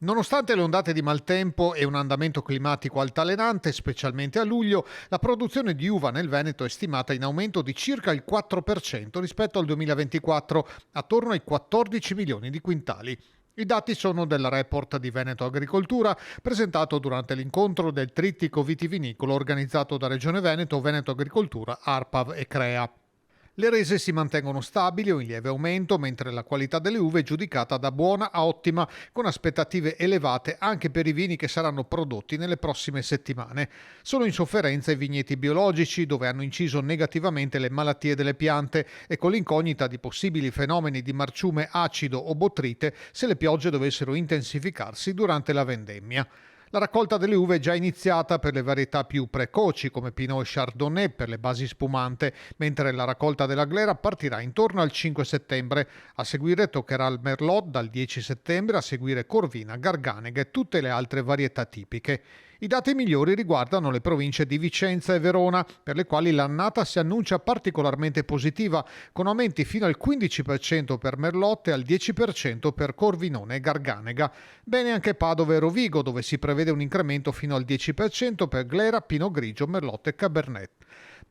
Nonostante le ondate di maltempo e un andamento climatico altalenante, specialmente a luglio, la produzione di uva nel Veneto è stimata in aumento di circa il 4% rispetto al 2024, attorno ai 14 milioni di quintali. I dati sono del report di Veneto Agricoltura presentato durante l'incontro del Trittico Vitivinicolo organizzato da Regione Veneto, Veneto Agricoltura, ARPAV e CREA. Le rese si mantengono stabili o in lieve aumento, mentre la qualità delle uve è giudicata da buona a ottima, con aspettative elevate anche per i vini che saranno prodotti nelle prossime settimane. Sono in sofferenza i vigneti biologici, dove hanno inciso negativamente le malattie delle piante e con l'incognita di possibili fenomeni di marciume acido o botryte se le piogge dovessero intensificarsi durante la vendemmia. La raccolta delle uve è già iniziata per le varietà più precoci come Pinot e Chardonnay per le basi spumante, mentre la raccolta della glera partirà intorno al 5 settembre. A seguire toccherà il Merlot dal 10 settembre, a seguire Corvina, Garganega e tutte le altre varietà tipiche. I dati migliori riguardano le province di Vicenza e Verona, per le quali l'annata si annuncia particolarmente positiva, con aumenti fino al 15% per Merlot e al 10% per Corvinone e Garganega. Bene anche Padova e Rovigo, dove si prevede un incremento fino al 10% per Glera, Pinot Grigio, Merlot e Cabernet.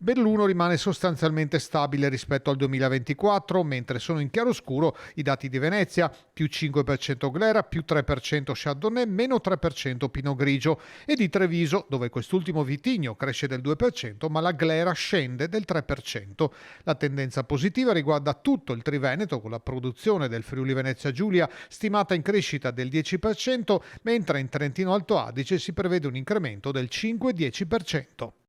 Belluno rimane sostanzialmente stabile rispetto al 2024, mentre sono in chiaroscuro i dati di Venezia, più 5% Glera, più 3% Chardonnay, meno 3% Pinot Grigio, e di Treviso, dove quest'ultimo vitigno cresce del 2%, ma la Glera scende del 3%. La tendenza positiva riguarda tutto il Triveneto, con la produzione del Friuli Venezia Giulia stimata in crescita del 10%, mentre in Trentino Alto Adige si prevede un incremento del 5-10%.